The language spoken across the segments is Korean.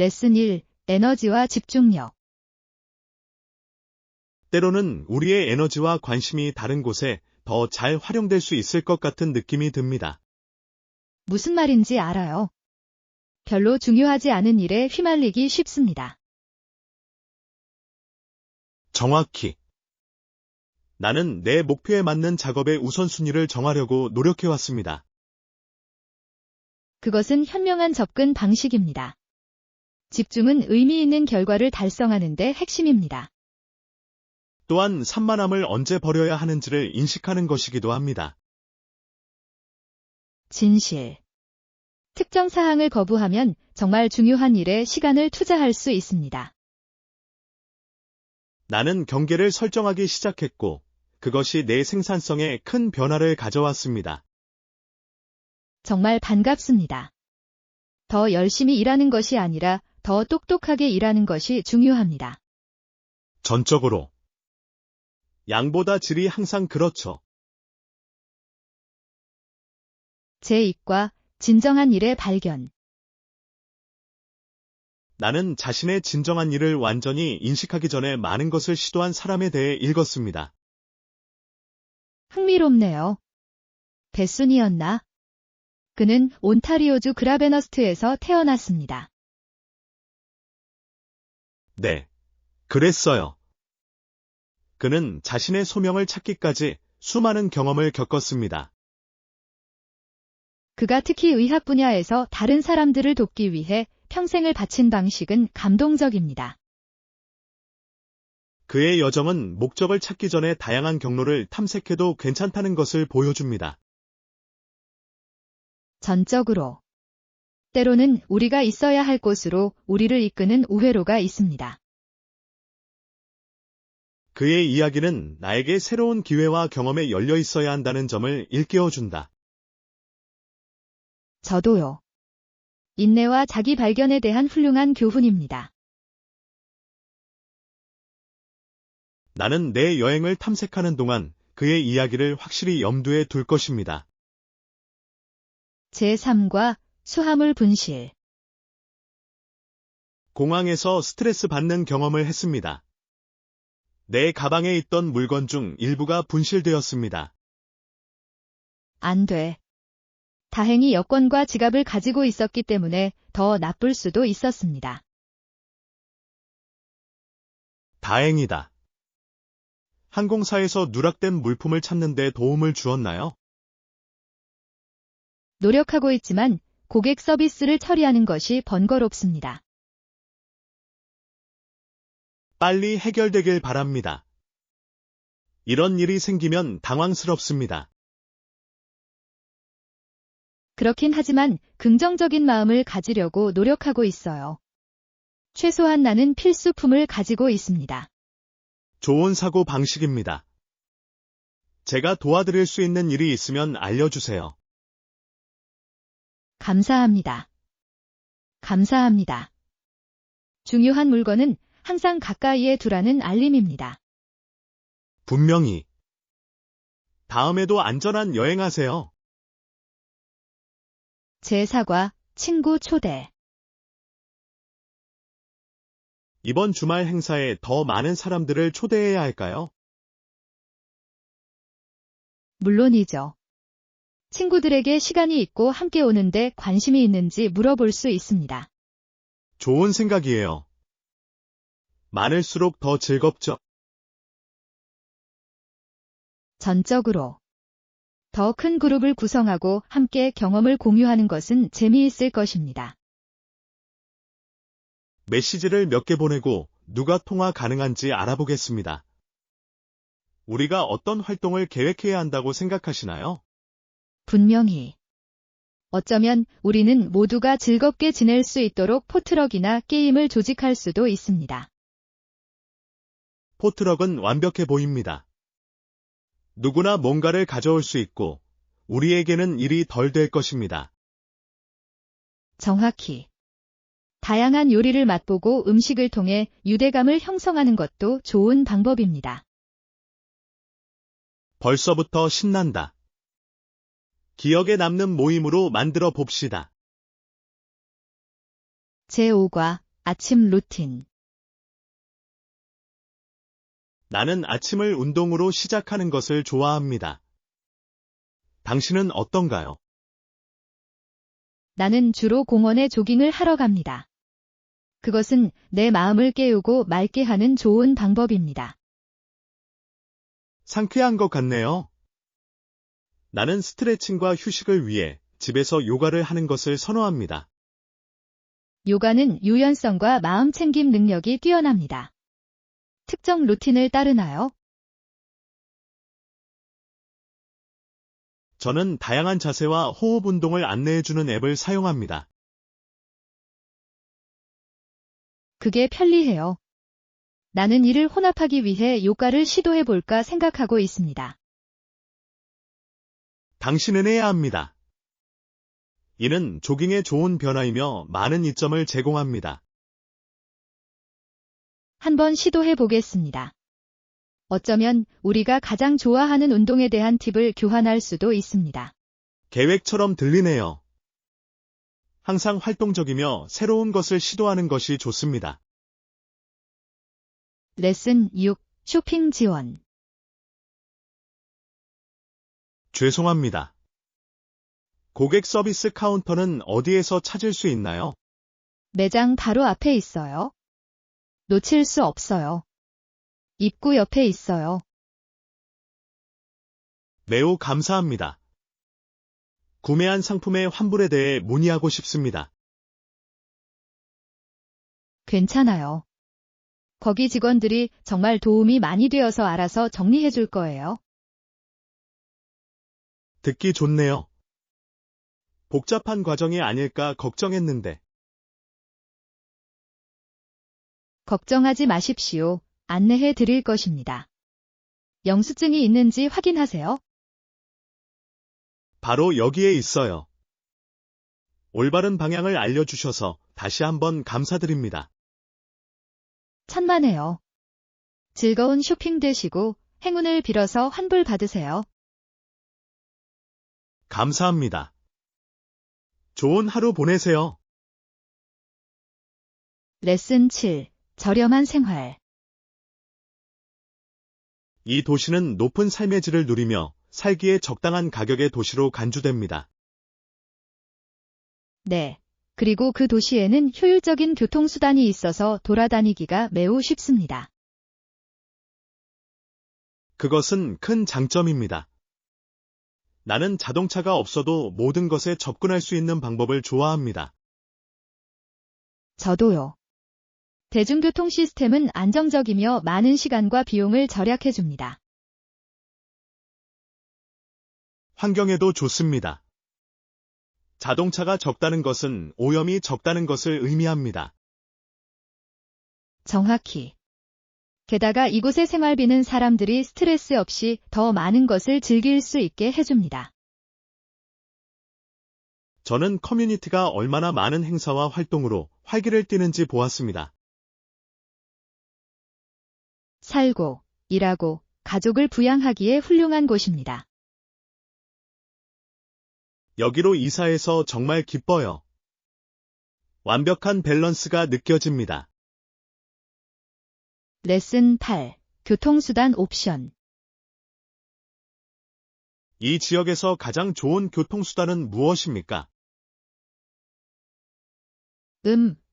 레슨 1. 에너지와 집중력. 때로는 우리의 에너지와 관심이 다른 곳에 더 잘 활용될 수 있을 것 같은 느낌이 듭니다. 무슨 말인지 알아요. 별로 중요하지 않은 일에 휘말리기 쉽습니다. 정확히. 나는 내 목표에 맞는 작업의 우선순위를 정하려고 노력해왔습니다. 그것은 현명한 접근 방식입니다. 집중은 의미 있는 결과를 달성하는 데 핵심입니다. 또한 산만함을 언제 버려야 하는지를 인식하는 것이기도 합니다. 진실. 특정 사항을 거부하면 정말 중요한 일에 시간을 투자할 수 있습니다. 나는 경계를 설정하기 시작했고, 그것이 내 생산성에 큰 변화를 가져왔습니다. 정말 반갑습니다. 더 열심히 일하는 것이 아니라 더 똑똑하게 일하는 것이 중요합니다. 전적으로. 양보다 질이 항상 그렇죠. 제 이익과 진정한 일의 발견. 나는 자신의 진정한 일을 완전히 인식하기 전에 많은 것을 시도한 사람에 대해 읽었습니다. 흥미롭네요. 베순이었나? 그는 온타리오주 그라베너스트에서 태어났습니다. 네. 그랬어요. 그는 자신의 소명을 찾기까지 수많은 경험을 겪었습니다. 그가 특히 의학 분야에서 다른 사람들을 돕기 위해 평생을 바친 방식은 감동적입니다. 그의 여정은 목적을 찾기 전에 다양한 경로를 탐색해도 괜찮다는 것을 보여줍니다. 전적으로. 때로는 우리가 있어야 할 곳으로 우리를 이끄는 우회로가 있습니다. 그의 이야기는 나에게 새로운 기회와 경험에 열려 있어야 한다는 점을 일깨워준다. 저도요. 인내와 자기 발견에 대한 훌륭한 교훈입니다. 나는 내 여행을 탐색하는 동안 그의 이야기를 확실히 염두에 둘 것입니다. 제3과 수화물 분실. 공항에서 스트레스 받는 경험을 했습니다. 내 가방에 있던 물건 중 일부가 분실되었습니다. 안 돼. 다행히 여권과 지갑을 가지고 있었기 때문에 더 나쁠 수도 있었습니다. 다행이다. 항공사에서 누락된 물품을 찾는 데 도움을 주었나요? 노력하고 있지만 고객 서비스를 처리하는 것이 번거롭습니다. 빨리 해결되길 바랍니다. 이런 일이 생기면 당황스럽습니다. 그렇긴 하지만 긍정적인 마음을 가지려고 노력하고 있어요. 최소한 나는 필수품을 가지고 있습니다. 좋은 사고 방식입니다. 제가 도와드릴 수 있는 일이 있으면 알려주세요. 감사합니다. 감사합니다. 중요한 물건은 항상 가까이에 두라는 알림입니다. 분명히. 다음에도 안전한 여행하세요. 제4과 친구 초대. 이번 주말 행사에 더 많은 사람들을 초대해야 할까요? 물론이죠. 친구들에게 시간이 있고 함께 오는데 관심이 있는지 물어볼 수 있습니다. 좋은 생각이에요. 많을수록 더 즐겁죠. 전적으로. 더 큰 그룹을 구성하고 함께 경험을 공유하는 것은 재미있을 것입니다. 메시지를 몇 개 보내고 누가 통화 가능한지 알아보겠습니다. 우리가 어떤 활동을 계획해야 한다고 생각하시나요? 분명히. 어쩌면 우리는 모두가 즐겁게 지낼 수 있도록 포트럭이나 게임을 조직할 수도 있습니다. 포트럭은 완벽해 보입니다. 누구나 뭔가를 가져올 수 있고 우리에게는 일이 덜 될 것입니다. 정확히. 다양한 요리를 맛보고 음식을 통해 유대감을 형성하는 것도 좋은 방법입니다. 벌써부터 신난다. 기억에 남는 모임으로 만들어 봅시다. 제5과 아침 루틴. 나는 아침을 운동으로 시작하는 것을 좋아합니다. 당신은 어떤가요? 나는 주로 공원에 조깅을 하러 갑니다. 그것은 내 마음을 깨우고 맑게 하는 좋은 방법입니다. 상쾌한 것 같네요. 나는 스트레칭과 휴식을 위해 집에서 요가를 하는 것을 선호합니다. 요가는 유연성과 마음 챙김 능력이 뛰어납니다. 특정 루틴을 따르나요? 저는 다양한 자세와 호흡 운동을 안내해주는 앱을 사용합니다. 그게 편리해요. 나는 이를 혼합하기 위해 요가를 시도해볼까 생각하고 있습니다. 당신은 해야 합니다. 이는 조깅의 좋은 변화이며 많은 이점을 제공합니다. 한번 시도해보겠습니다. 어쩌면 우리가 가장 좋아하는 운동에 대한 팁을 교환할 수도 있습니다. 계획처럼 들리네요. 항상 활동적이며 새로운 것을 시도하는 것이 좋습니다. 레슨 6. 쇼핑 지원. 죄송합니다. 고객 서비스 카운터는 어디에서 찾을 수 있나요? 매장 바로 앞에 있어요. 놓칠 수 없어요. 입구 옆에 있어요. 매우 감사합니다. 구매한 상품의 환불에 대해 문의하고 싶습니다. 괜찮아요. 거기 직원들이 정말 도움이 많이 되어서 알아서 정리해 줄 거예요. 듣기 좋네요. 복잡한 과정이 아닐까 걱정했는데. 걱정하지 마십시오. 안내해 드릴 것입니다. 영수증이 있는지 확인하세요. 바로 여기에 있어요. 올바른 방향을 알려주셔서 다시 한번 감사드립니다. 천만에요. 즐거운 쇼핑 되시고 행운을 빌어서 환불 받으세요. 감사합니다. 좋은 하루 보내세요. 레슨 7. 저렴한 생활. 이 도시는 높은 삶의 질을 누리며 살기에 적당한 가격의 도시로 간주됩니다. 네. 그리고 그 도시에는 효율적인 교통수단이 있어서 돌아다니기가 매우 쉽습니다. 그것은 큰 장점입니다. 나는 자동차가 없어도 모든 것에 접근할 수 있는 방법을 좋아합니다. 저도요. 대중교통 시스템은 안정적이며 많은 시간과 비용을 절약해 줍니다. 환경에도 좋습니다. 자동차가 적다는 것은 오염이 적다는 것을 의미합니다. 정확히. 게다가 이곳의 생활비는 사람들이 스트레스 없이 더 많은 것을 즐길 수 있게 해줍니다. 저는 커뮤니티가 얼마나 많은 행사와 활동으로 활기를 띠는지 보았습니다. 살고, 일하고, 가족을 부양하기에 훌륭한 곳입니다. 여기로 이사해서 정말 기뻐요. 완벽한 밸런스가 느껴집니다. 레슨 8. 교통수단 옵션. 이 지역에서 가장 좋은 교통수단은 무엇입니까?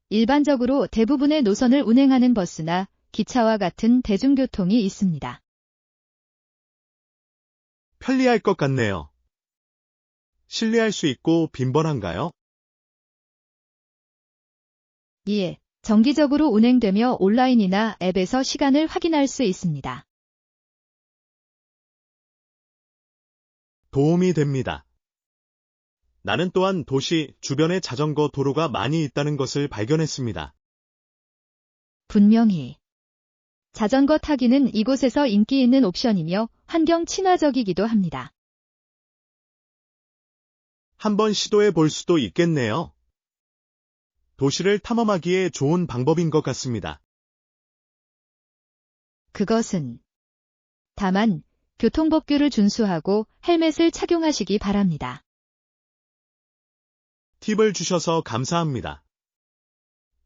일반적으로 대부분의 노선을 운행하는 버스나 기차와 같은 대중교통이 있습니다. 편리할 것 같네요. 신뢰할 수 있고 빈번한가요? 예, 정기적으로 운행되며 온라인이나 앱에서 시간을 확인할 수 있습니다. 도움이 됩니다. 나는 또한 도시 주변에 자전거 도로가 많이 있다는 것을 발견했습니다. 분명히. 자전거 타기는 이곳에서 인기 있는 옵션이며 환경 친화적이기도 합니다. 한번 시도해 볼 수도 있겠네요. 도시를 탐험하기에 좋은 방법인 것 같습니다. 그것은. 다만, 교통법규를 준수하고 헬멧을 착용하시기 바랍니다. 팁을 주셔서 감사합니다.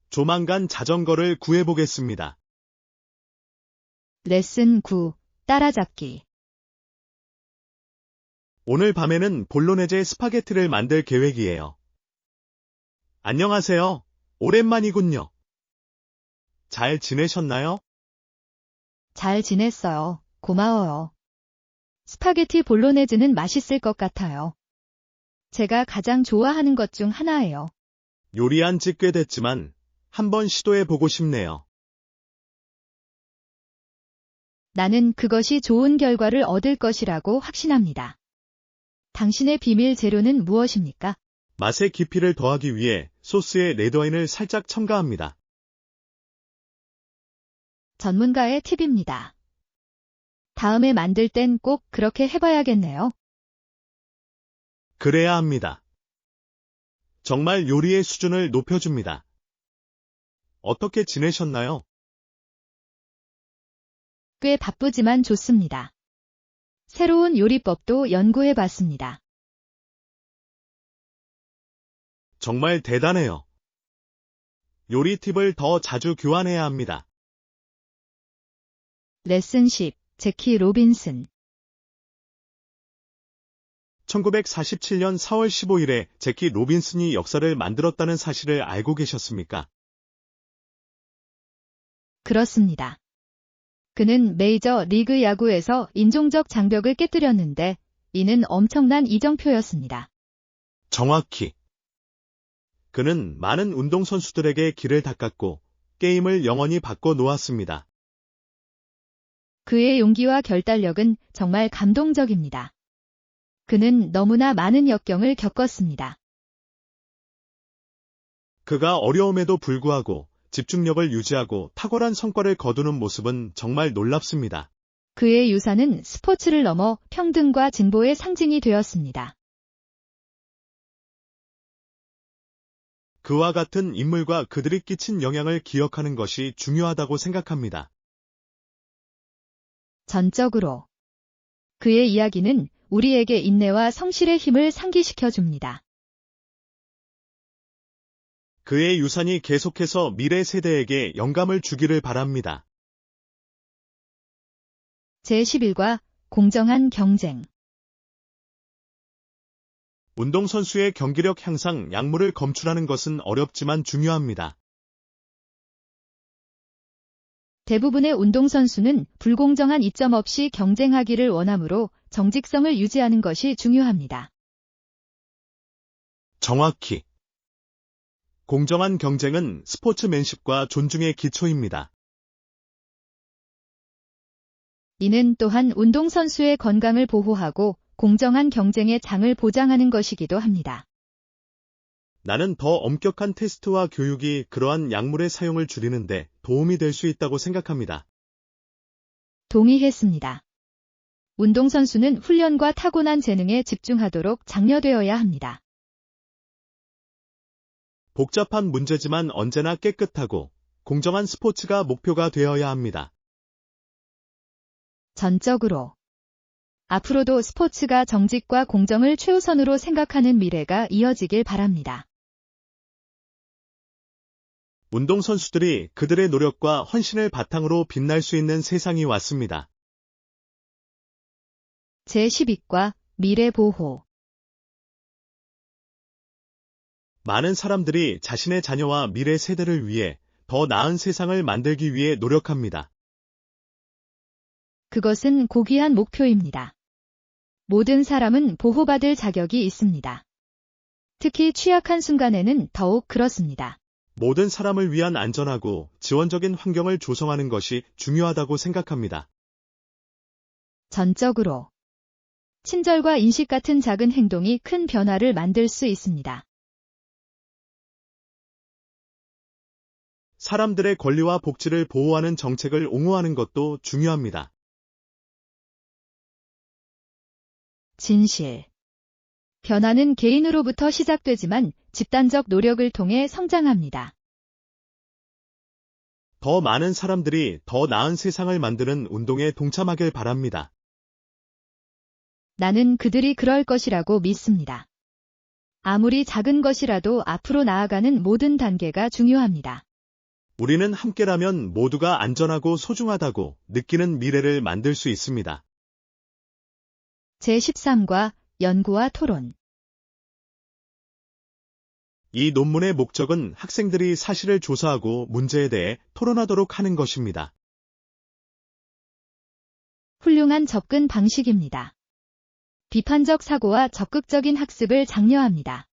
조만간 자전거를 구해보겠습니다. 레슨 9. 따라잡기. 오늘 밤에는 볼로네제 스파게티를 만들 계획이에요. 안녕하세요. 오랜만이군요. 잘 지내셨나요? 잘 지냈어요. 고마워요. 스파게티 볼로네즈는 맛있을 것 같아요. 제가 가장 좋아하는 것 중 하나예요. 요리한 지 꽤 됐지만 한번 시도해보고 싶네요. 나는 그것이 좋은 결과를 얻을 것이라고 확신합니다. 당신의 비밀 재료는 무엇입니까? 맛의 깊이를 더하기 위해 소스에 레드와인을 살짝 첨가합니다. 전문가의 팁입니다. 다음에 만들 땐 꼭 그렇게 해봐야겠네요. 그래야 합니다. 정말 요리의 수준을 높여줍니다. 어떻게 지내셨나요? 꽤 바쁘지만 좋습니다. 새로운 요리법도 연구해봤습니다. 정말 대단해요. 요리 팁을 더 자주 교환해야 합니다. 레슨 10. 제키 로빈슨. 1947년 4월 15일에 제키 로빈슨이 역사를 만들었다는 사실을 알고 계셨습니까? 그렇습니다. 그는 메이저 리그 야구에서 인종적 장벽을 깨뜨렸는데 이는 엄청난 이정표였습니다. 정확히. 그는 많은 운동선수들에게 길을 닦았고 게임을 영원히 바꿔 놓았습니다. 그의 용기와 결단력은 정말 감동적입니다. 그는 너무나 많은 역경을 겪었습니다. 그가 어려움에도 불구하고 집중력을 유지하고 탁월한 성과를 거두는 모습은 정말 놀랍습니다. 그의 유산은 스포츠를 넘어 평등과 진보의 상징이 되었습니다. 그와 같은 인물과 그들이 끼친 영향을 기억하는 것이 중요하다고 생각합니다. 전적으로. 그의 이야기는 우리에게 인내와 성실의 힘을 상기시켜 줍니다. 그의 유산이 계속해서 미래 세대에게 영감을 주기를 바랍니다. 제11과 공정한 경쟁. 운동선수의 경기력 향상 약물을 검출하는 것은 어렵지만 중요합니다. 대부분의 운동선수는 불공정한 이점 없이 경쟁하기를 원하므로 정직성을 유지하는 것이 중요합니다. 정확히. 공정한 경쟁은 스포츠맨십과 존중의 기초입니다. 이는 또한 운동선수의 건강을 보호하고 공정한 경쟁의 장을 보장하는 것이기도 합니다. 나는 더 엄격한 테스트와 교육이 그러한 약물의 사용을 줄이는데 도움이 될 수 있다고 생각합니다. 동의했습니다. 운동선수는 훈련과 타고난 재능에 집중하도록 장려되어야 합니다. 복잡한 문제지만 언제나 깨끗하고 공정한 스포츠가 목표가 되어야 합니다. 전적으로. 앞으로도 스포츠가 정직과 공정을 최우선으로 생각하는 미래가 이어지길 바랍니다. 운동선수들이 그들의 노력과 헌신을 바탕으로 빛날 수 있는 세상이 왔습니다. 제12과 미래 보호. 많은 사람들이 자신의 자녀와 미래 세대를 위해 더 나은 세상을 만들기 위해 노력합니다. 그것은 고귀한 목표입니다. 모든 사람은 보호받을 자격이 있습니다. 특히 취약한 순간에는 더욱 그렇습니다. 모든 사람을 위한 안전하고 지원적인 환경을 조성하는 것이 중요하다고 생각합니다. 전적으로. 친절과 인식 같은 작은 행동이 큰 변화를 만들 수 있습니다. 사람들의 권리와 복지를 보호하는 정책을 옹호하는 것도 중요합니다. 진실. 변화는 개인으로부터 시작되지만 집단적 노력을 통해 성장합니다. 더 많은 사람들이 더 나은 세상을 만드는 운동에 동참하길 바랍니다. 나는 그들이 그럴 것이라고 믿습니다. 아무리 작은 것이라도 앞으로 나아가는 모든 단계가 중요합니다. 우리는 함께라면 모두가 안전하고 소중하다고 느끼는 미래를 만들 수 있습니다. 제13과 연구와 토론. 이 논문의 목적은 학생들이 사실을 조사하고 문제에 대해 토론하도록 하는 것입니다. 훌륭한 접근 방식입니다. 비판적 사고와 적극적인 학습을 장려합니다.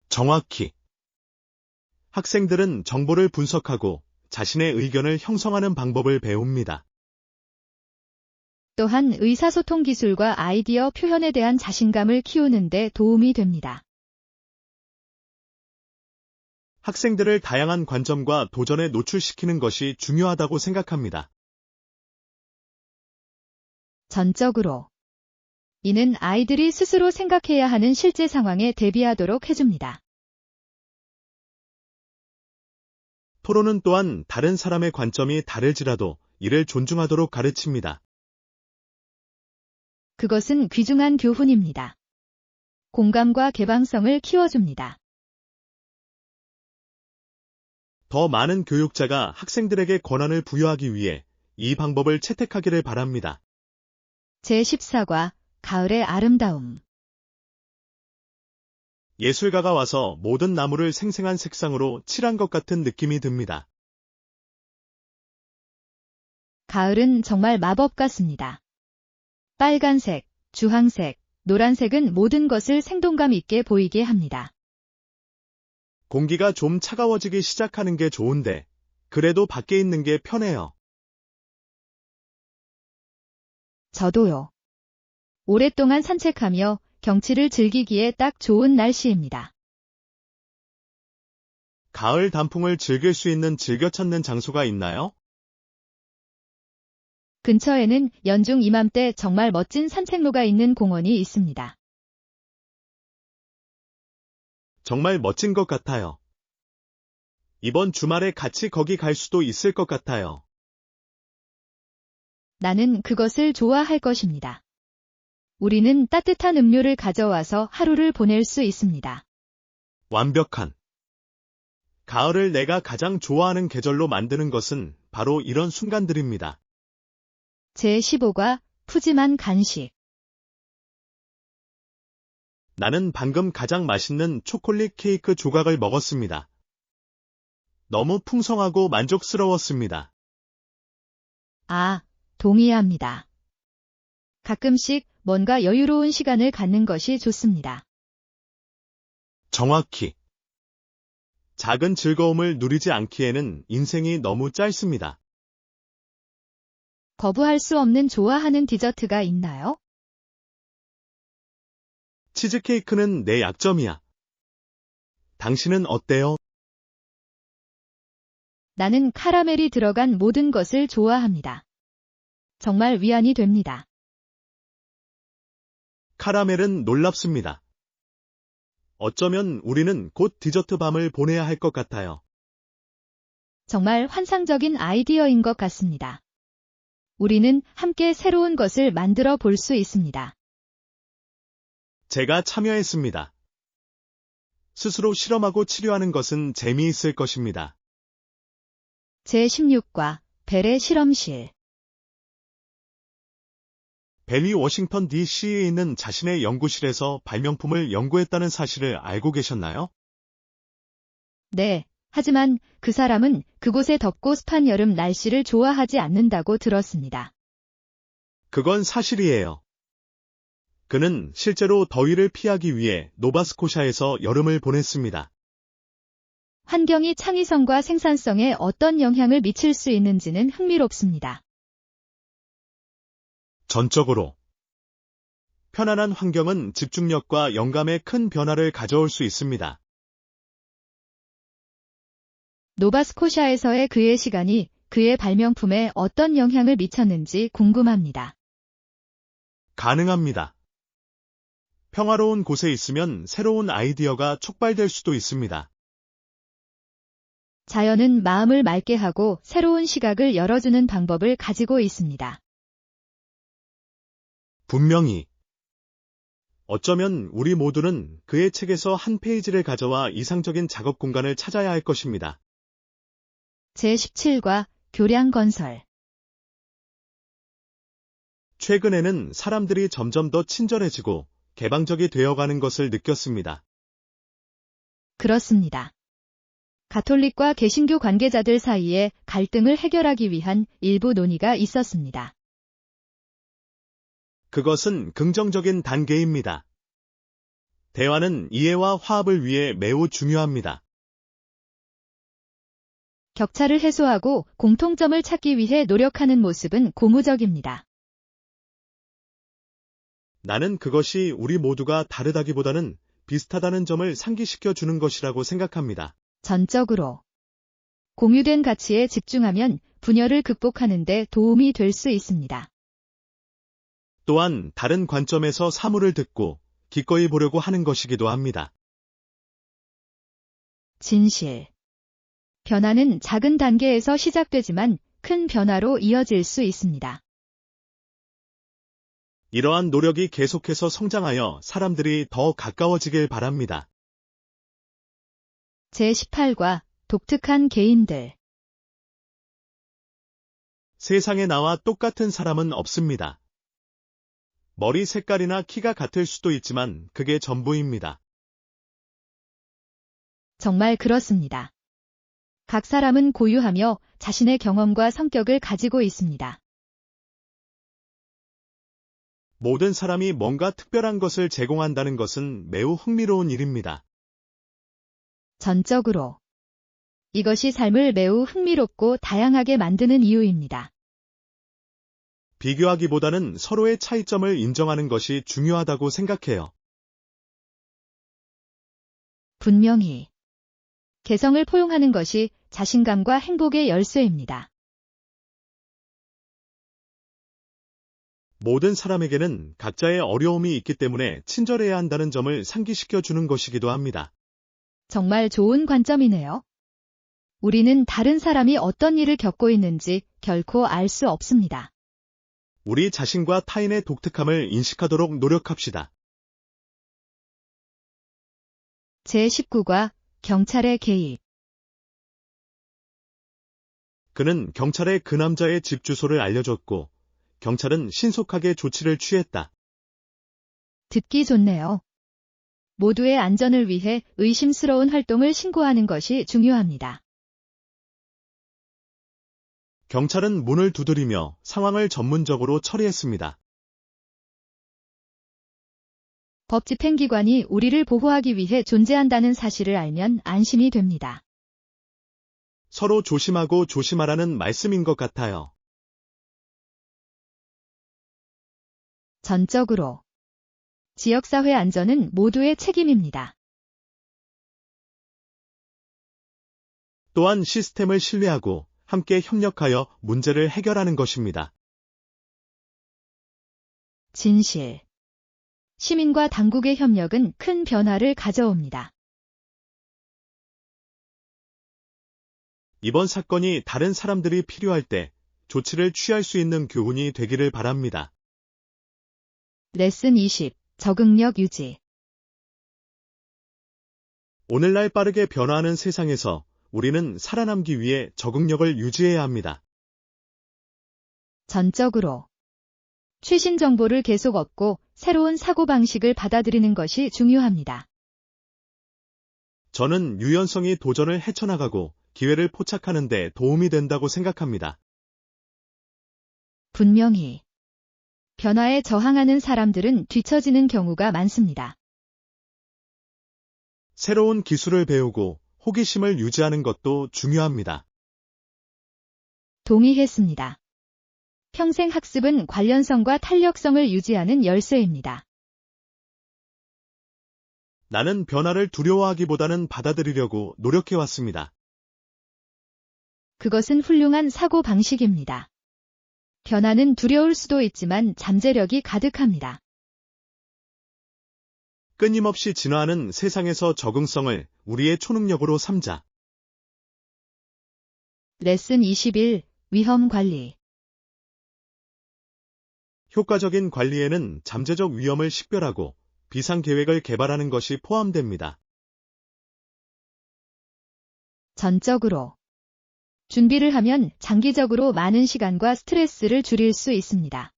정확히. 학생들은 정보를 분석하고 자신의 의견을 형성하는 방법을 배웁니다. 또한 의사소통 기술과 아이디어 표현에 대한 자신감을 키우는 데 도움이 됩니다. 학생들을 다양한 관점과 도전에 노출시키는 것이 중요하다고 생각합니다. 전적으로. 이는 아이들이 스스로 생각해야 하는 실제 상황에 대비하도록 해줍니다. 토론은 또한 다른 사람의 관점이 다를지라도 이를 존중하도록 가르칩니다. 그것은 귀중한 교훈입니다. 공감과 개방성을 키워줍니다. 더 많은 교육자가 학생들에게 권한을 부여하기 위해 이 방법을 채택하기를 바랍니다. 제14과 가을의 아름다움. 예술가가 와서 모든 나무를 생생한 색상으로 칠한 것 같은 느낌이 듭니다. 가을은 정말 마법 같습니다. 빨간색, 주황색, 노란색은 모든 것을 생동감 있게 보이게 합니다. 공기가 좀 차가워지기 시작하는 게 좋은데, 그래도 밖에 있는 게 편해요. 저도요. 오랫동안 산책하며 경치를 즐기기에 딱 좋은 날씨입니다. 가을 단풍을 즐길 수 있는 즐겨 찾는 장소가 있나요? 근처에는 연중 이맘때 정말 멋진 산책로가 있는 공원이 있습니다. 정말 멋진 것 같아요. 이번 주말에 같이 거기 갈 수도 있을 것 같아요. 나는 그것을 좋아할 것입니다. 우리는 따뜻한 음료를 가져와서 하루를 보낼 수 있습니다. 완벽한. 가을을 내가 가장 좋아하는 계절로 만드는 것은 바로 이런 순간들입니다. 제15과 푸짐한 간식. 나는 방금 가장 맛있는 초콜릿 케이크 조각을 먹었습니다. 너무 풍성하고 만족스러웠습니다. 아, 동의합니다. 가끔씩 뭔가 여유로운 시간을 갖는 것이 좋습니다. 정확히. 작은 즐거움을 누리지 않기에는 인생이 너무 짧습니다. 거부할 수 없는 좋아하는 디저트가 있나요? 치즈케이크는 내 약점이야. 당신은 어때요? 나는 카라멜이 들어간 모든 것을 좋아합니다. 정말 위안이 됩니다. 카라멜은 놀랍습니다. 어쩌면 우리는 곧 디저트 밤을 보내야 할 것 같아요. 정말 환상적인 아이디어인 것 같습니다. 우리는 함께 새로운 것을 만들어 볼 수 있습니다. 제가 참여했습니다. 스스로 실험하고 치료하는 것은 재미있을 것입니다. 제16과 벨의 실험실. 벨이 워싱턴 DC에 있는 자신의 연구실에서 발명품을 연구했다는 사실을 알고 계셨나요? 네, 하지만 그 사람은 그곳의 덥고 습한 여름 날씨를 좋아하지 않는다고 들었습니다. 그건 사실이에요. 그는 실제로 더위를 피하기 위해 노바스코샤에서 여름을 보냈습니다. 환경이 창의성과 생산성에 어떤 영향을 미칠 수 있는지는 흥미롭습니다. 전적으로. 편안한 환경은 집중력과 영감에 큰 변화를 가져올 수 있습니다. 노바스코샤에서의 그의 시간이 그의 발명품에 어떤 영향을 미쳤는지 궁금합니다. 가능합니다. 평화로운 곳에 있으면 새로운 아이디어가 촉발될 수도 있습니다. 자연은 마음을 맑게 하고 새로운 시각을 열어주는 방법을 가지고 있습니다. 분명히. 어쩌면 우리 모두는 그의 책에서 한 페이지를 가져와 이상적인 작업 공간을 찾아야 할 것입니다. 제17과 교량 건설. 최근에는 사람들이 점점 더 친절해지고 개방적이 되어가는 것을 느꼈습니다. 그렇습니다. 가톨릭과 개신교 관계자들 사이에 갈등을 해결하기 위한 일부 논의가 있었습니다. 그것은 긍정적인 단계입니다. 대화는 이해와 화합을 위해 매우 중요합니다. 격차를 해소하고 공통점을 찾기 위해 노력하는 모습은 고무적입니다. 나는 그것이 우리 모두가 다르다기보다는 비슷하다는 점을 상기시켜 주는 것이라고 생각합니다. 전적으로 공유된 가치에 집중하면 분열을 극복하는 데 도움이 될 수 있습니다. 또한 다른 관점에서 사물을 듣고 기꺼이 보려고 하는 것이기도 합니다. 진실. 변화는 작은 단계에서 시작되지만 큰 변화로 이어질 수 있습니다. 이러한 노력이 계속해서 성장하여 사람들이 더 가까워지길 바랍니다. 제18과 독특한 개인들. 세상에 나와 똑같은 사람은 없습니다. 머리 색깔이나 키가 같을 수도 있지만 그게 전부입니다. 정말 그렇습니다. 각 사람은 고유하며 자신의 경험과 성격을 가지고 있습니다. 모든 사람이 뭔가 특별한 것을 제공한다는 것은 매우 흥미로운 일입니다. 전적으로. 이것이 삶을 매우 흥미롭고 다양하게 만드는 이유입니다. 비교하기보다는 서로의 차이점을 인정하는 것이 중요하다고 생각해요. 분명히. 개성을 포용하는 것이 자신감과 행복의 열쇠입니다. 모든 사람에게는 각자의 어려움이 있기 때문에 친절해야 한다는 점을 상기시켜 주는 것이기도 합니다. 정말 좋은 관점이네요. 우리는 다른 사람이 어떤 일을 겪고 있는지 결코 알 수 없습니다. 우리 자신과 타인의 독특함을 인식하도록 노력합시다. 제19과 경찰의 개입. 그는 경찰에 그 남자의 집 주소를 알려줬고 경찰은 신속하게 조치를 취했다. 듣기 좋네요. 모두의 안전을 위해 의심스러운 활동을 신고하는 것이 중요합니다. 경찰은 문을 두드리며 상황을 전문적으로 처리했습니다. 법 집행기관이 우리를 보호하기 위해 존재한다는 사실을 알면 안심이 됩니다. 서로 조심하고 조심하라는 말씀인 것 같아요. 전적으로. 지역사회 안전은 모두의 책임입니다. 또한 시스템을 신뢰하고 함께 협력하여 문제를 해결하는 것입니다. 진실. 시민과 당국의 협력은 큰 변화를 가져옵니다. 이번 사건이 다른 사람들이 필요할 때 조치를 취할 수 있는 교훈이 되기를 바랍니다. 레슨 20. 적응력 유지. 오늘날 빠르게 변화하는 세상에서 우리는 살아남기 위해 적응력을 유지해야 합니다. 전적으로. 최신 정보를 계속 얻고 새로운 사고방식을 받아들이는 것이 중요합니다. 저는 유연성이 도전을 헤쳐나가고 기회를 포착하는 데 도움이 된다고 생각합니다. 분명히. 변화에 저항하는 사람들은 뒤처지는 경우가 많습니다. 새로운 기술을 배우고 호기심을 유지하는 것도 중요합니다. 동의했습니다. 평생 학습은 관련성과 탄력성을 유지하는 열쇠입니다. 나는 변화를 두려워하기보다는 받아들이려고 노력해왔습니다. 그것은 훌륭한 사고 방식입니다. 변화는 두려울 수도 있지만 잠재력이 가득합니다. 끊임없이 진화하는 세상에서 적응성을 우리의 초능력으로 삼자. 레슨 21. 위험 관리. 효과적인 관리에는 잠재적 위험을 식별하고 비상 계획을 개발하는 것이 포함됩니다. 전적으로. 준비를 하면 장기적으로 많은 시간과 스트레스를 줄일 수 있습니다.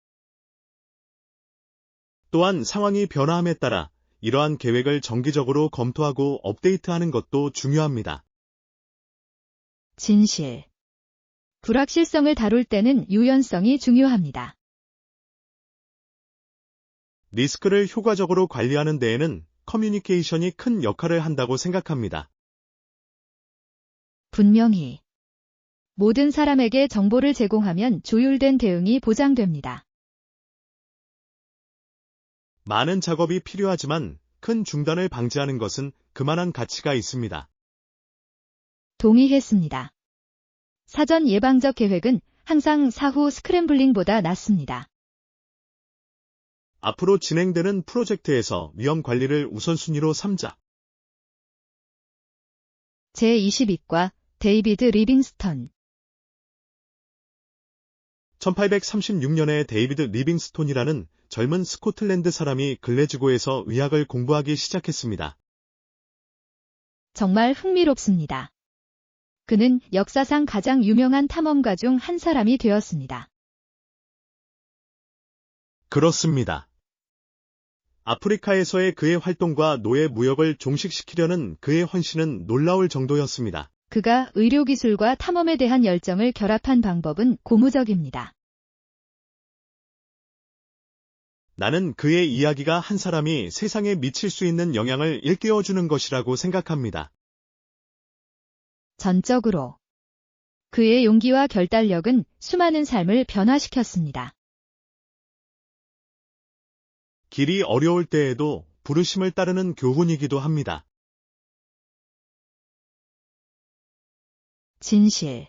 또한 상황이 변화함에 따라 이러한 계획을 정기적으로 검토하고 업데이트하는 것도 중요합니다. 진실. 불확실성을 다룰 때는 유연성이 중요합니다. 리스크를 효과적으로 관리하는 데에는 커뮤니케이션이 큰 역할을 한다고 생각합니다. 분명히. 모든 사람에게 정보를 제공하면 조율된 대응이 보장됩니다. 많은 작업이 필요하지만 큰 중단을 방지하는 것은 그만한 가치가 있습니다. 동의했습니다. 사전 예방적 계획은 항상 사후 스크램블링보다 낫습니다. 앞으로 진행되는 프로젝트에서 위험 관리를 우선순위로 삼자. 제22과 데이비드 리빙스턴. 1836년에 데이비드 리빙스톤이라는 젊은 스코틀랜드 사람이 글래지고에서 의학을 공부하기 시작했습니다. 정말 흥미롭습니다. 그는 역사상 가장 유명한 탐험가 중 한 사람이 되었습니다. 그렇습니다. 아프리카에서의 그의 활동과 노예 무역을 종식시키려는 그의 헌신은 놀라울 정도였습니다. 그가 의료기술과 탐험에 대한 열정을 결합한 방법은 고무적입니다. 나는 그의 이야기가 한 사람이 세상에 미칠 수 있는 영향을 일깨워주는 것이라고 생각합니다. 전적으로. 그의 용기와 결단력은 수많은 삶을 변화시켰습니다. 길이 어려울 때에도 부르심을 따르는 교훈이기도 합니다. 진실.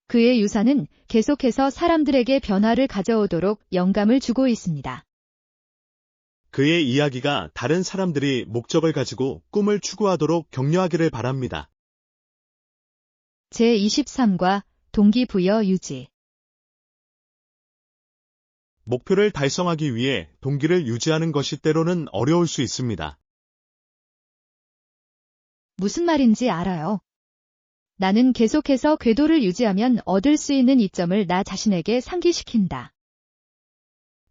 그의 유산은 계속해서 사람들에게 변화를 가져오도록 영감을 주고 있습니다. 그의 이야기가 다른 사람들이 목적을 가지고 꿈을 추구하도록 격려하기를 바랍니다. 제23과 동기부여 유지. 목표를 달성하기 위해 동기를 유지하는 것이 때로는 어려울 수 있습니다. 무슨 말인지 알아요. 나는 계속해서 궤도를 유지하면 얻을 수 있는 이점을 나 자신에게 상기시킨다.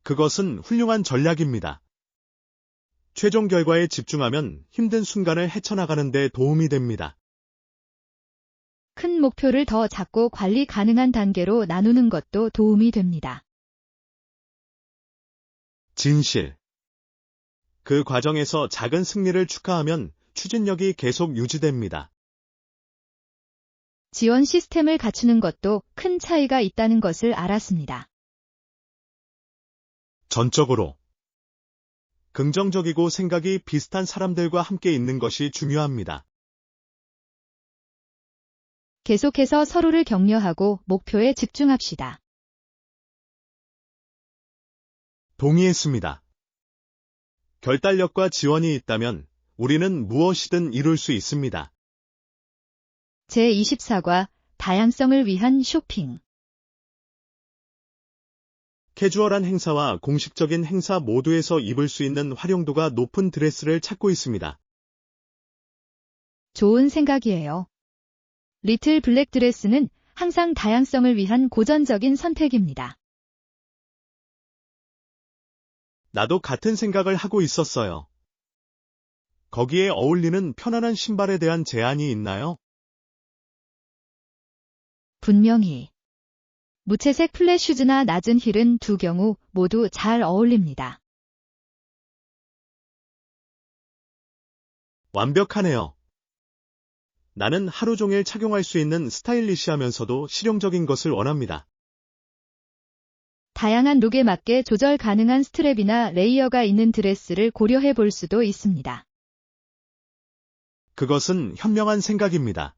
그것은 훌륭한 전략입니다. 최종 결과에 집중하면 힘든 순간을 헤쳐나가는 데 도움이 됩니다. 큰 목표를 더 작고 관리 가능한 단계로 나누는 것도 도움이 됩니다. 진실. 그 과정에서 작은 승리를 축하하면 추진력이 계속 유지됩니다. 지원 시스템을 갖추는 것도 큰 차이가 있다는 것을 알았습니다. 전적으로. 긍정적이고 생각이 비슷한 사람들과 함께 있는 것이 중요합니다. 계속해서 서로를 격려하고 목표에 집중합시다. 동의했습니다. 결단력과 지원이 있다면 우리는 무엇이든 이룰 수 있습니다. 제24과 다양성을 위한 쇼핑. 캐주얼한 행사와 공식적인 행사 모두에서 입을 수 있는 활용도가 높은 드레스를 찾고 있습니다. 좋은 생각이에요. 리틀 블랙 드레스는 항상 다양성을 위한 고전적인 선택입니다. 나도 같은 생각을 하고 있었어요. 거기에 어울리는 편안한 신발에 대한 제안이 있나요? 분명히. 무채색 플랫 슈즈나 낮은 힐은 두 경우 모두 잘 어울립니다. 완벽하네요. 나는 하루 종일 착용할 수 있는 스타일리시하면서도 실용적인 것을 원합니다. 다양한 룩에 맞게 조절 가능한 스트랩이나 레이어가 있는 드레스를 고려해 볼 수도 있습니다. 그것은 현명한 생각입니다.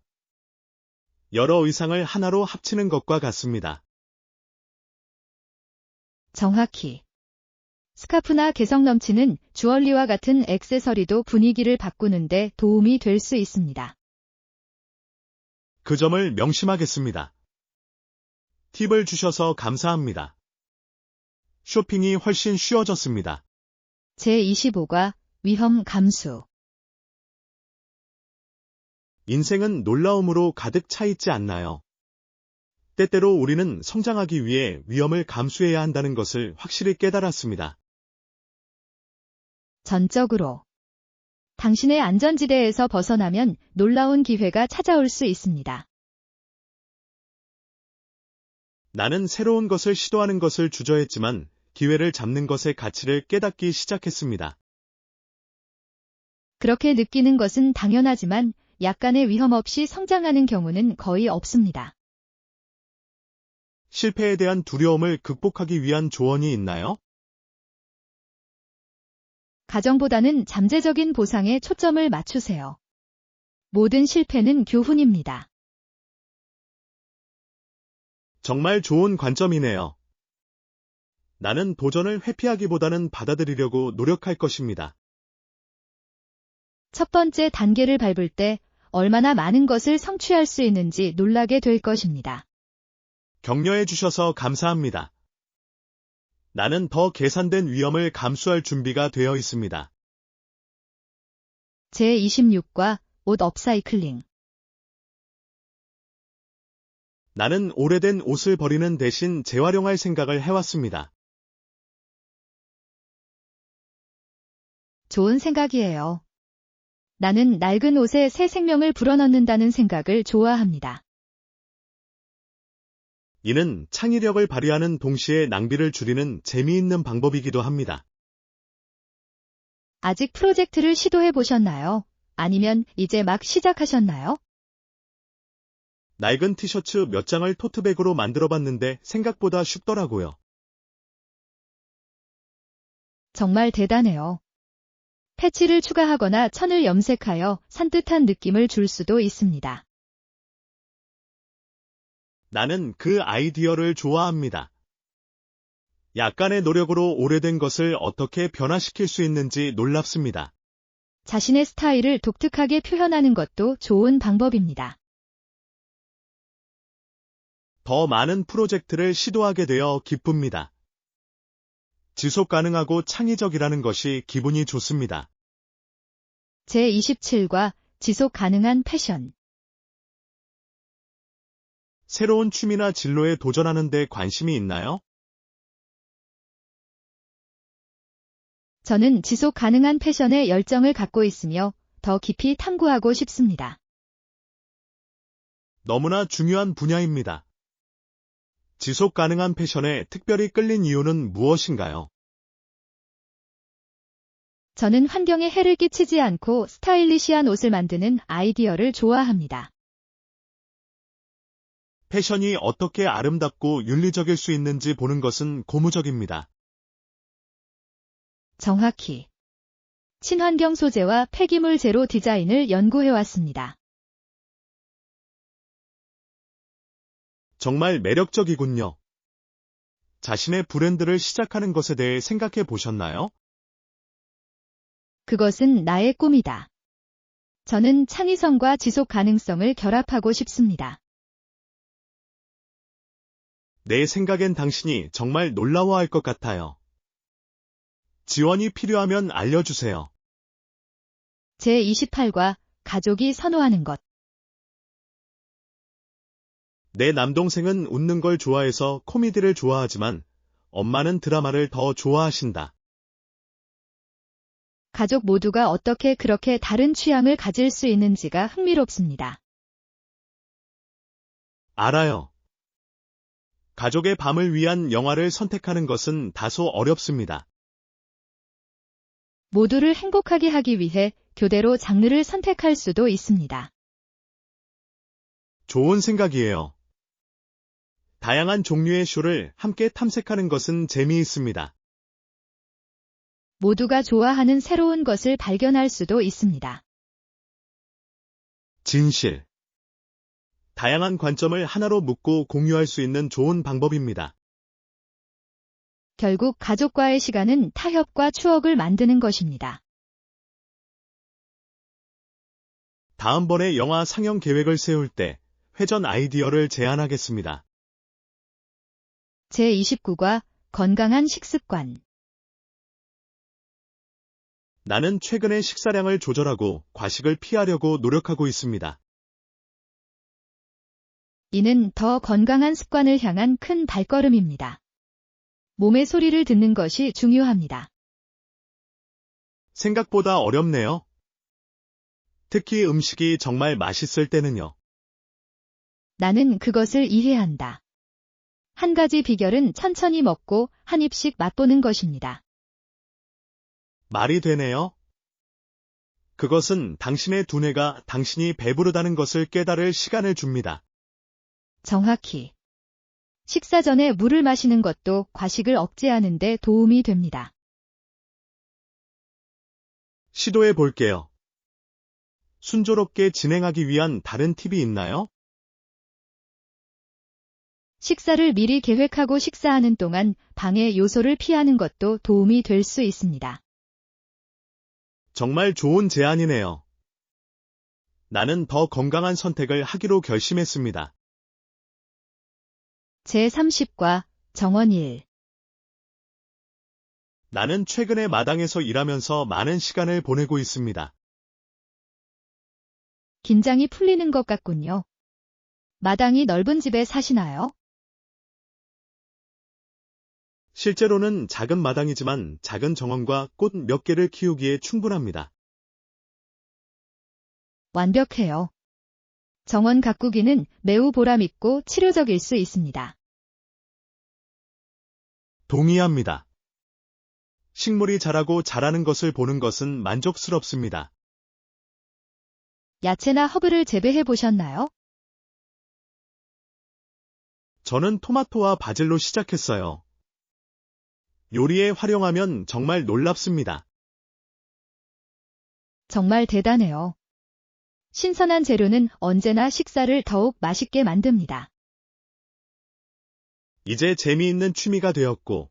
여러 의상을 하나로 합치는 것과 같습니다. 정확히. 스카프나 개성 넘치는 주얼리와 같은 액세서리도 분위기를 바꾸는데 도움이 될 수 있습니다. 그 점을 명심하겠습니다. 팁을 주셔서 감사합니다. 쇼핑이 훨씬 쉬워졌습니다. 제25과 위험 감수. 인생은 놀라움으로 가득 차 있지 않나요? 때때로 우리는 성장하기 위해 위험을 감수해야 한다는 것을 확실히 깨달았습니다. 전적으로. 당신의 안전지대에서 벗어나면 놀라운 기회가 찾아올 수 있습니다. 나는 새로운 것을 시도하는 것을 주저했지만 기회를 잡는 것의 가치를 깨닫기 시작했습니다. 그렇게 느끼는 것은 당연하지만 약간의 위험 없이 성장하는 경우는 거의 없습니다. 실패에 대한 두려움을 극복하기 위한 조언이 있나요? 가정보다는 잠재적인 보상에 초점을 맞추세요. 모든 실패는 교훈입니다. 정말 좋은 관점이네요. 나는 도전을 회피하기보다는 받아들이려고 노력할 것입니다. 첫 번째 단계를 밟을 때 얼마나 많은 것을 성취할 수 있는지 놀라게 될 것입니다. 격려해 주셔서 감사합니다. 나는 더 계산된 위험을 감수할 준비가 되어 있습니다. 제26과 옷 업사이클링. 나는 오래된 옷을 버리는 대신 재활용할 생각을 해왔습니다. 좋은 생각이에요. 나는 낡은 옷에 새 생명을 불어넣는다는 생각을 좋아합니다. 이는 창의력을 발휘하는 동시에 낭비를 줄이는 재미있는 방법이기도 합니다. 아직 프로젝트를 시도해 보셨나요? 아니면 이제 막 시작하셨나요? 낡은 티셔츠 몇 장을 토트백으로 만들어봤는데 생각보다 쉽더라고요. 정말 대단해요. 패치를 추가하거나 천을 염색하여 산뜻한 느낌을 줄 수도 있습니다. 나는 그 아이디어를 좋아합니다. 약간의 노력으로 오래된 것을 어떻게 변화시킬 수 있는지 놀랍습니다. 자신의 스타일을 독특하게 표현하는 것도 좋은 방법입니다. 더 많은 프로젝트를 시도하게 되어 기쁩니다. 지속 가능하고 창의적이라는 것이 기분이 좋습니다. 제27과 지속 가능한 패션. 새로운 취미나 진로에 도전하는 데 관심이 있나요? 저는 지속 가능한 패션에 열정을 갖고 있으며 더 깊이 탐구하고 싶습니다. 너무나 중요한 분야입니다. 지속 가능한 패션에 특별히 끌린 이유는 무엇인가요? 저는 환경에 해를 끼치지 않고 스타일리시한 옷을 만드는 아이디어를 좋아합니다. 패션이 어떻게 아름답고 윤리적일 수 있는지 보는 것은 고무적입니다. 정확히. 친환경 소재와 폐기물 제로 디자인을 연구해왔습니다. 정말 매력적이군요. 자신의 브랜드를 시작하는 것에 대해 생각해 보셨나요? 그것은 나의 꿈이다. 저는 창의성과 지속 가능성을 결합하고 싶습니다. 내 생각엔 당신이 정말 놀라워할 것 같아요. 지원이 필요하면 알려주세요. 제28과 가족이 선호하는 것. 내 남동생은 웃는 걸 좋아해서 코미디를 좋아하지만 엄마는 드라마를 더 좋아하신다. 가족 모두가 어떻게 그렇게 다른 취향을 가질 수 있는지가 흥미롭습니다. 알아요. 가족의 밤을 위한 영화를 선택하는 것은 다소 어렵습니다. 모두를 행복하게 하기 위해 교대로 장르를 선택할 수도 있습니다. 좋은 생각이에요. 다양한 종류의 쇼를 함께 탐색하는 것은 재미있습니다. 모두가 좋아하는 새로운 것을 발견할 수도 있습니다. 진실. 다양한 관점을 하나로 묶고 공유할 수 있는 좋은 방법입니다. 결국 가족과의 시간은 타협과 추억을 만드는 것입니다. 다음번에 영화 상영 계획을 세울 때 회전 아이디어를 제안하겠습니다. 제29과 건강한 식습관. 나는 최근에 식사량을 조절하고 과식을 피하려고 노력하고 있습니다. 이는 더 건강한 습관을 향한 큰 발걸음입니다. 몸의 소리를 듣는 것이 중요합니다. 생각보다 어렵네요. 특히 음식이 정말 맛있을 때는요. 나는 그것을 이해한다. 한 가지 비결은 천천히 먹고 한 입씩 맛보는 것입니다. 말이 되네요. 그것은 당신의 두뇌가 당신이 배부르다는 것을 깨달을 시간을 줍니다. 정확히. 식사 전에 물을 마시는 것도 과식을 억제하는 데 도움이 됩니다. 시도해 볼게요. 순조롭게 진행하기 위한 다른 팁이 있나요? 식사를 미리 계획하고 식사하는 동안 방해 요소를 피하는 것도 도움이 될 수 있습니다. 정말 좋은 제안이네요. 나는 더 건강한 선택을 하기로 결심했습니다. 제30과 정원 1. 나는 최근에 마당에서 일하면서 많은 시간을 보내고 있습니다. 긴장이 풀리는 것 같군요. 마당이 넓은 집에 사시나요? 실제로는 작은 마당이지만 작은 정원과 꽃 몇 개를 키우기에 충분합니다. 완벽해요. 정원 가꾸기는 매우 보람있고 치료적일 수 있습니다. 동의합니다. 식물이 자라고 자라는 것을 보는 것은 만족스럽습니다. 야채나 허브를 재배해 보셨나요? 저는 토마토와 바질로 시작했어요. 요리에 활용하면 정말 놀랍습니다. 정말 대단해요. 신선한 재료는 언제나 식사를 더욱 맛있게 만듭니다. 이제 재미있는 취미가 되었고,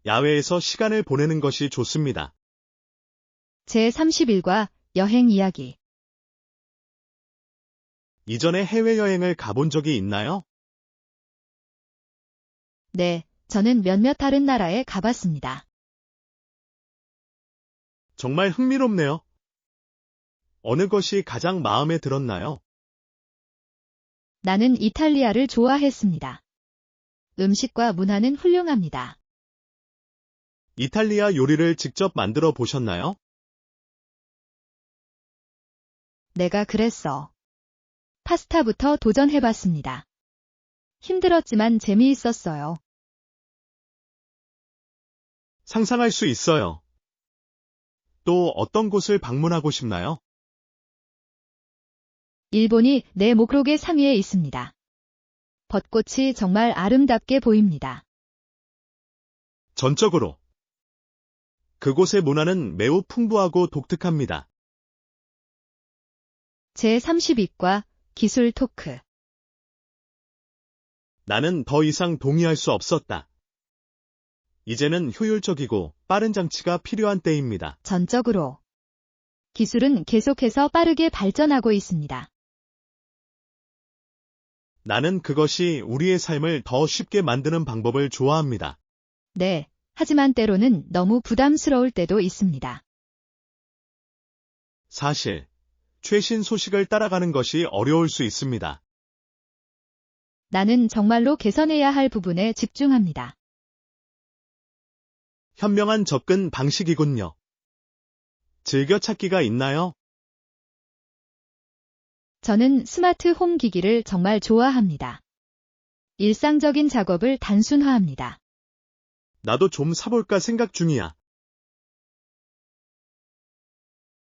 야외에서 시간을 보내는 것이 좋습니다. 제31과 여행 이야기. 이전에 해외여행을 가본 적이 있나요? 네, 저는 몇몇 다른 나라에 가봤습니다. 정말 흥미롭네요. 어느 것이 가장 마음에 들었나요? 나는 이탈리아를 좋아했습니다. 음식과 문화는 훌륭합니다. 이탈리아 요리를 직접 만들어 보셨나요? 내가 그랬어. 파스타부터 도전해봤습니다. 힘들었지만 재미있었어요. 상상할 수 있어요. 또 어떤 곳을 방문하고 싶나요? 일본이 내 목록의 상위에 있습니다. 벚꽃이 정말 아름답게 보입니다. 전적으로. 그곳의 문화는 매우 풍부하고 독특합니다. 제32과 기술 토크. 나는 더 이상 동의할 수 없었다. 이제는 효율적이고 빠른 장치가 필요한 때입니다. 전적으로. 기술은 계속해서 빠르게 발전하고 있습니다. 나는 그것이 우리의 삶을 더 쉽게 만드는 방법을 좋아합니다. 네, 하지만 때로는 너무 부담스러울 때도 있습니다. 사실, 최신 소식을 따라가는 것이 어려울 수 있습니다. 나는 정말로 개선해야 할 부분에 집중합니다. 현명한 접근 방식이군요. 즐겨찾기가 있나요? 저는 스마트 홈 기기를 정말 좋아합니다. 일상적인 작업을 단순화합니다. 나도 좀 사볼까 생각 중이야.